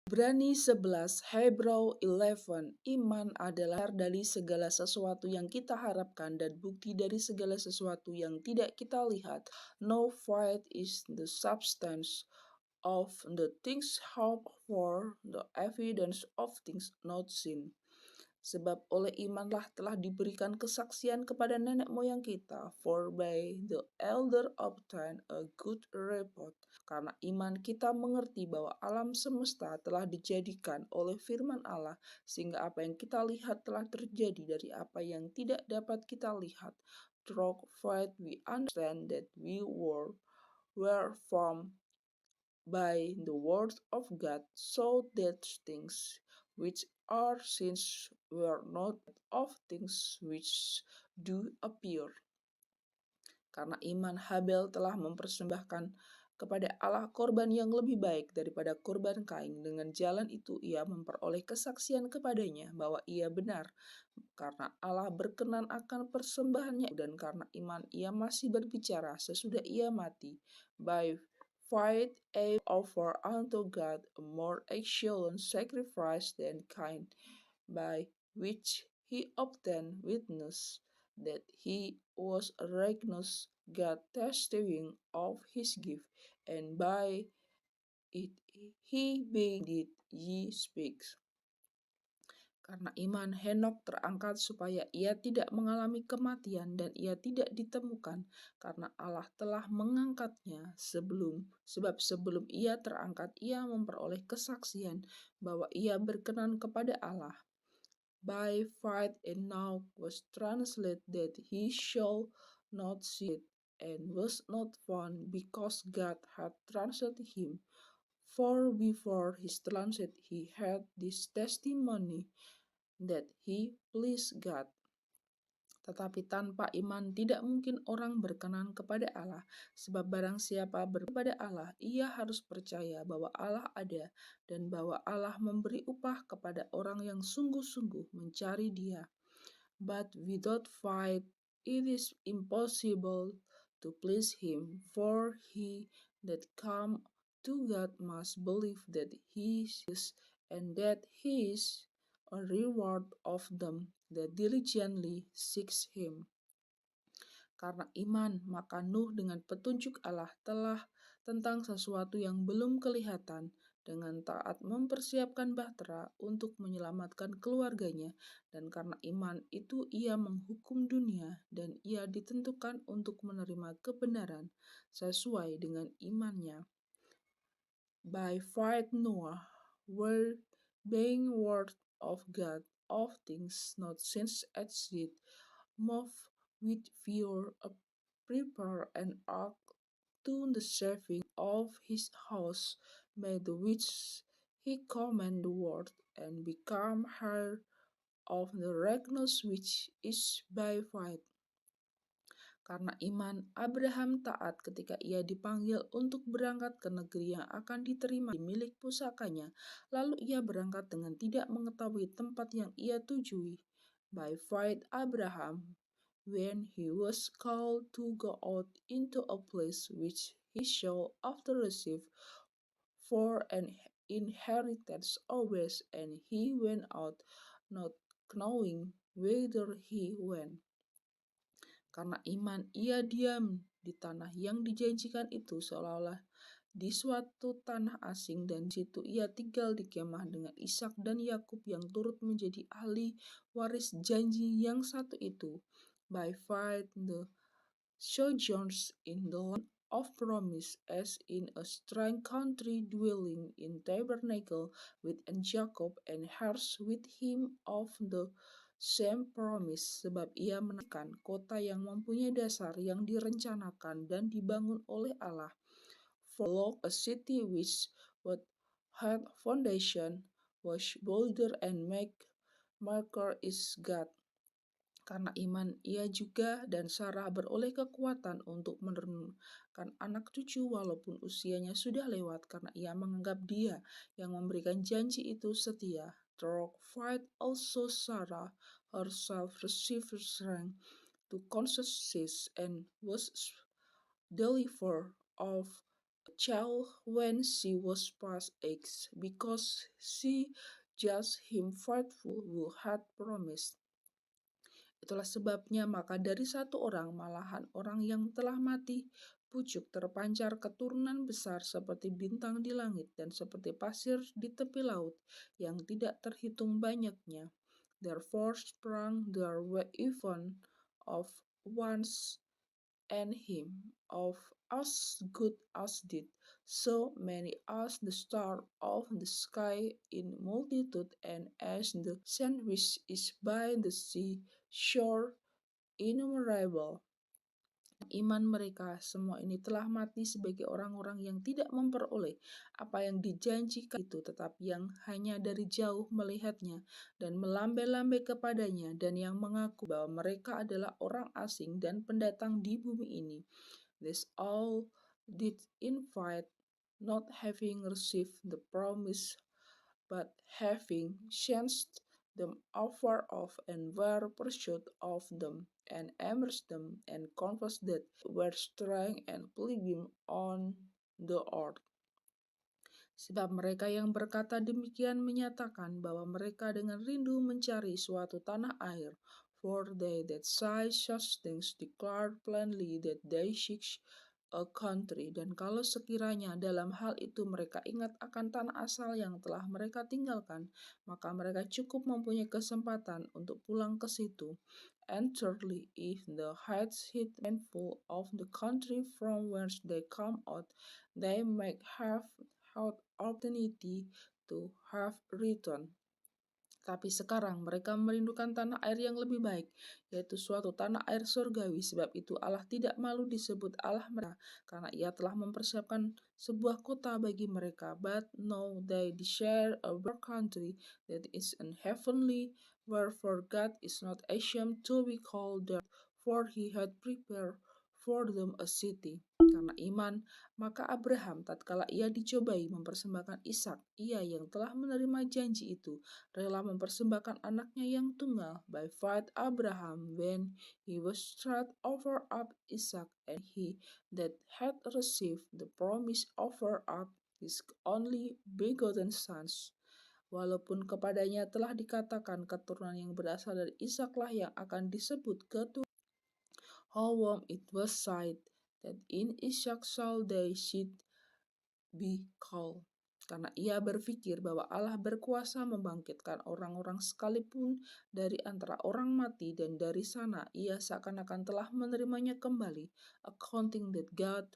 Ibrani 11, Hebrew 11, iman adalah dari segala sesuatu yang kita harapkan dan bukti dari segala sesuatu yang tidak kita lihat. No faith is the substance of the things hoped for, the evidence of things not seen. Sebab oleh imanlah telah diberikan kesaksian kepada nenek moyang kita, for by the elder obtained a good report. Karena iman kita mengerti bahwa alam semesta telah dijadikan oleh firman Allah, sehingga apa yang kita lihat telah terjadi dari apa yang tidak dapat kita lihat. Through faith we understand that we were formed by the word of God, so that things which are since were not of things which do appear. Karena iman Habel telah mempersembahkan kepada Allah korban yang lebih baik daripada korban Kain. Dengan jalan itu ia memperoleh kesaksian kepadanya bahwa ia benar. Karena Allah berkenan akan persembahannya dan karena iman ia masih berbicara sesudah ia mati. By faith Abel offered unto God a more excellent sacrifice than Cain, by which he obtained witness that he was righteous, God testifying of his gift, and by it he being did ye speaks. Karena iman Henok terangkat supaya ia tidak mengalami kematian dan ia tidak ditemukan karena Allah telah mengangkatnya sebab sebelum ia terangkat ia memperoleh kesaksian bahwa ia berkenan kepada Allah. By faith Enoch was translated that he shall not see it, and was not found because God had translated him. For before his transit he had this testimony that he pleased God. Tetapi tanpa iman tidak mungkin orang berkenan kepada Allah, sebab barang siapa kepada Allah, ia harus percaya bahwa Allah ada dan bahwa Allah memberi upah kepada orang yang sungguh-sungguh mencari Dia. But without faith it is impossible to please Him, for he that come to God must believe that He is, and that He is a reward of them that diligently seeks Him. Karena iman, maka Nuh dengan petunjuk Allah telah tentang sesuatu yang belum kelihatan, dengan taat mempersiapkan bahtera untuk menyelamatkan keluarganya, dan karena iman itu ia menghukum dunia, dan ia ditentukan untuk menerima kebenaran sesuai dengan imannya. By faith Noah, were being word of God of things not seen exist, moved with fear, prepare an ark to the saving of his house, by the which he command the world, and become heir of the righteousness which is by faith. Karena iman, Abraham taat ketika ia dipanggil untuk berangkat ke negeri yang akan diterima di milik pusakanya. Lalu ia berangkat dengan tidak mengetahui tempat yang ia tujui. By faith Abraham, when he was called to go out into a place which he shall after receive for an inheritance always, and he went out, not knowing whither he went. Karena iman ia diam di tanah yang dijanjikan itu, seolah-olah di suatu tanah asing, dan di situ ia tinggal di kemah dengan Ishak dan Yakub yang turut menjadi ahli waris janji yang satu itu. By faith the sojourners in the land of promise, as in a strange country, dwelling in tabernacle with Jacob and heirs with him of the same promise, sebab ia menaikkan kota yang mempunyai dasar yang direncanakan dan dibangun oleh Allah. For a city which had foundation was builder and maker is God. Karena iman ia juga dan Sarah beroleh kekuatan untuk menurunkan anak cucu walaupun usianya sudah lewat, karena ia menganggap Dia yang memberikan janji itu setia. Through faith also Sarah herself received strength to conceive and was delivered of child when she was past age, because she judged him faithful who had promised. Itulah sebabnya maka dari satu orang, malahan orang yang telah mati, pucuk terpancar keturunan besar seperti bintang di langit dan seperti pasir di tepi laut yang tidak terhitung banyaknya. Therefore sprang there were even of once and him of as good as did, so many as the star of the sky in multitude, and as the sand which is by the sea shore innumerable. Iman mereka semua ini telah mati sebagai orang-orang yang tidak memperoleh apa yang dijanjikan itu, tetapi yang hanya dari jauh melihatnya dan melambai-lambai kepadanya, dan yang mengaku bahwa mereka adalah orang asing dan pendatang di bumi ini. This all did invite, not having received the promise, but having sensed them afar off, and were pursued of them, and embraced them, and confessed that were strong and pilgrim on the earth. Sebab mereka yang berkata demikian menyatakan bahwa mereka dengan rindu mencari suatu tanah air. For they that say such things declare plainly that they seek a country. Dan kalau sekiranya dalam hal itu mereka ingat akan tanah asal yang telah mereka tinggalkan, maka mereka cukup mempunyai kesempatan untuk pulang ke situ. And thirdly, if the hearts hit mindful of the country from whence they come out, they might have had opportunity to have returned. Tapi sekarang mereka merindukan tanah air yang lebih baik, yaitu suatu tanah air surgawi. Sebab itu Allah tidak malu disebut Allah mereka, karena Ia telah mempersiapkan sebuah kota bagi mereka. But now they desire a better country, that is an heavenly, wherefore God is not ashamed to be called there, for He had prepared for them a city. Karena iman, maka Abraham tatkala ia dicobai mempersembahkan Ishak, ia yang telah menerima janji itu, rela mempersembahkan anaknya yang tunggal. By faith Abraham, when he was tried, offered up Ishak, and he that had received the promise offered up his only begotten sons. Walaupun kepadanya telah dikatakan keturunan yang berasal dari Ishaklah yang akan disebut keturunan. How warm it was said that in Ishak shall thy seed be called. Karena ia berpikir bahwa Allah berkuasa membangkitkan orang-orang sekalipun dari antara orang mati, dan dari sana ia seakan-akan telah menerimanya kembali, accounting that God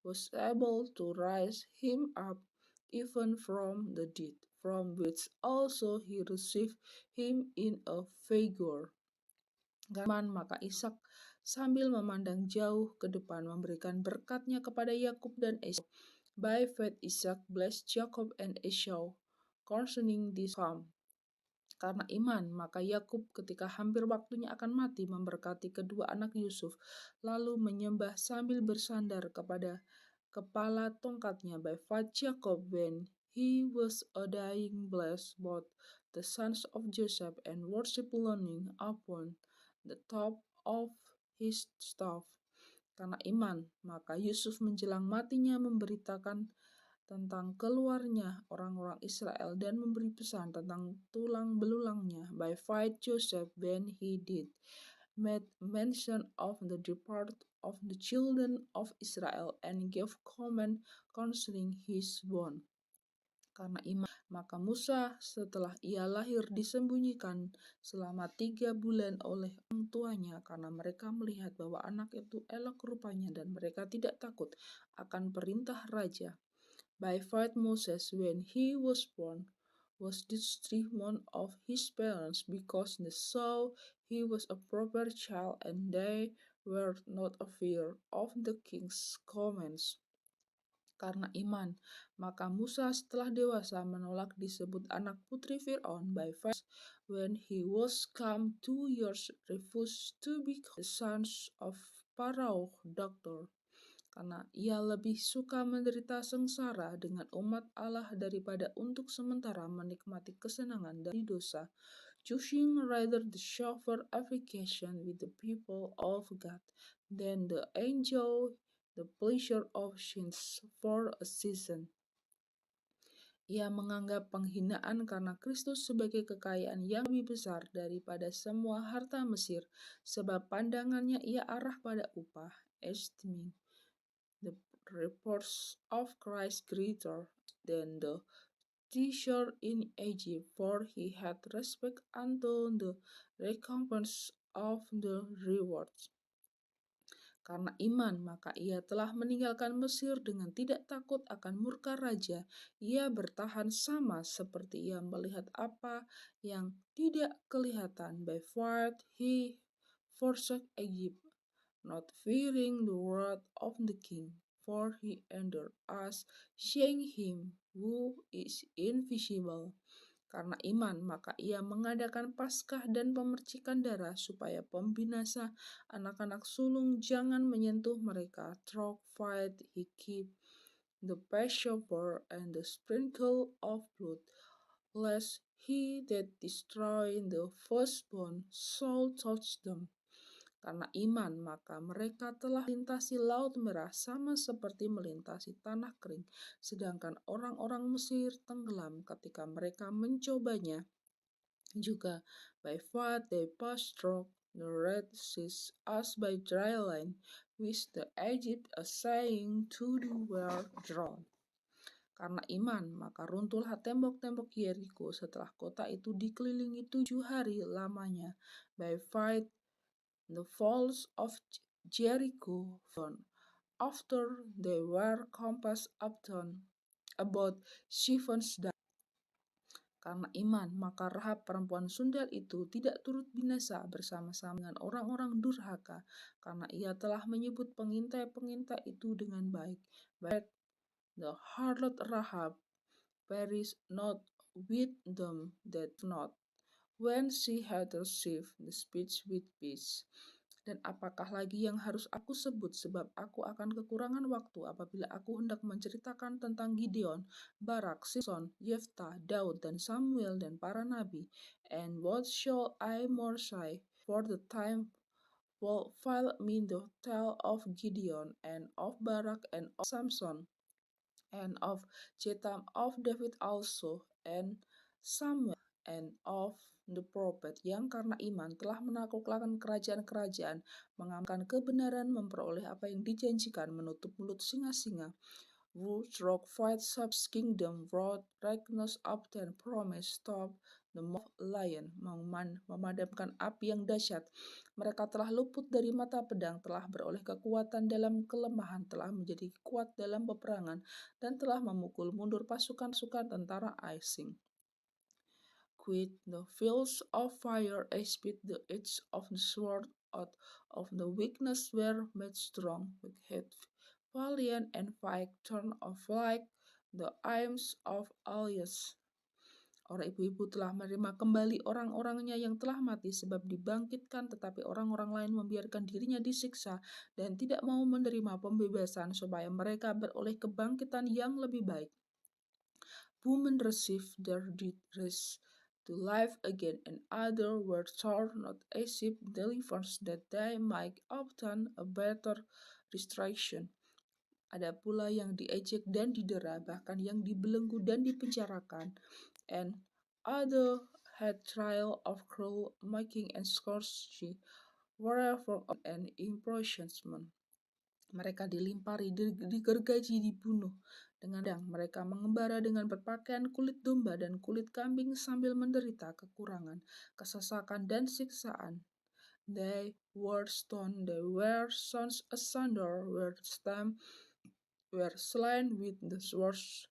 was able to raise him up even from the dead, from which also he received him in a figure. Maka Ishak sambil memandang jauh ke depan memberikan berkatnya kepada Yakub dan Esau. By faith Ishak blessed Jacob and Esau concerning this come. Karena iman, maka Yakub ketika hampir waktunya akan mati memberkati kedua anak Yusuf, lalu menyembah sambil bersandar kepada kepala tongkatnya. By faith Jacob, when he was a dying, blessed both the sons of Joseph, and worship leaning upon the top of his staff. Karena iman, maka Yusuf menjelang matinya memberitakan tentang keluarnya orang-orang Israel dan memberi pesan tentang tulang belulangnya. By faith Joseph, when he did made mention of the departed of the children of Israel, and gave command concerning his bone. Karena iman, maka Musa setelah ia lahir disembunyikan selama 3 bulan oleh orang tuanya, karena mereka melihat bahwa anak itu elok rupanya, dan mereka tidak takut akan perintah raja. By faith Moses, when he was born, was distressed of his parents, because they saw he was a proper child, and they were not afraid of the king's commands. Karena iman, maka Musa setelah dewasa menolak disebut anak putri Fir'aun. By faith, when he was come 2 years, refused to be called the sons of Pharaoh doctor, karena ia lebih suka menderita sengsara dengan umat Allah daripada untuk sementara menikmati kesenangan dari dosa, choosing rather the suffer affliction with the people of God than the enjoy the pleasure of sins for a season. Ia menganggap penghinaan karena Kristus sebagai kekayaan yang lebih besar daripada semua harta Mesir, sebab pandangannya ia arah pada upah, esteeming the reports of Christ greater than the treasure in Egypt, for he had respect unto the recompense of the rewards. Karena iman, maka ia telah meninggalkan Mesir dengan tidak takut akan murka raja. Ia bertahan sama seperti ia melihat apa yang tidak kelihatan. By faith he forsook Egypt, not fearing the wrath of the king, for he endured us, seeing him who is invisible. Karena iman, maka ia mengadakan Paskah dan pemercikan darah, supaya pembinasa anak-anak sulung jangan menyentuh mereka. Through fight he keep the Passover and the sprinkle of blood, lest he that destroy the firstborn soul touch them. Karena iman, maka mereka telah melintasi Laut Merah sama seperti melintasi tanah kering, sedangkan orang-orang Mesir tenggelam ketika mereka mencobanya. Juga, by faith they passed through the Red Sea as by dry land, which the Egypt saying to the were drowned. Karena iman, maka runtuhlah tembok-tembok Yeriko setelah kota itu dikelilingi 7 hari lamanya. By faith the walls of Jericho fell after they were compassed about 7 days. Karena iman, maka Rahab perempuan sundal itu tidak turut binasa bersama-sama dengan orang-orang durhaka, karena ia telah menyebut pengintai-pengintai itu dengan baik. But the harlot Rahab perished not with them that not, when she had received the speech with peace. Dan apakah lagi yang harus aku sebut, sebab aku akan kekurangan waktu apabila aku hendak menceritakan tentang Gideon, Barak, Sison, Yefta, Daud, dan Samuel, dan para nabi. And what shall I more say? For the time will fail me to tell of Gideon, and of Barak, and of Samson, and of Jotham, of David also, and Samuel, and of the prophet yang karena iman telah menaklukkan kerajaan-kerajaan, mengamalkan kebenaran, memperoleh apa yang dijanjikan, menutup mulut singa-singa, who struck fight subs kingdom, wrought righteousness obtain promise, stop the mouth lion, memadamkan api yang dahsyat. Mereka telah luput dari mata pedang, telah beroleh kekuatan dalam kelemahan, telah menjadi kuat dalam peperangan, dan telah memukul mundur pasukan-pasukan tentara asing. Quit the fields of fire, spit the edge of the sword, out of the weakness were made strong, with head valiant and fight turn of like the aims of Alias. Orang ibu-ibu telah menerima kembali orang-orangnya yang telah mati, sebab dibangkitkan, tetapi orang-orang lain membiarkan dirinya disiksa dan tidak mau menerima pembebasan, supaya mereka beroleh kebangkitan yang lebih baik. Women received their dead rest to life again, and others were torn not as if deliverance, that they might obtain a better restoration. Ada pula yang diejek dan didera, bahkan yang dibelenggu dan dipenjarakan. And other had trial of cruel making and scourging, wherever and imprisonment. Mereka dilimpari, digergaji, dibunuh dengan pedang. Mereka mengembara dengan berpakaian kulit domba dan kulit kambing sambil menderita kekurangan, kesesakan, dan siksaan. They were stoned, they were sawn asunder, were stamped, were slain with the swords,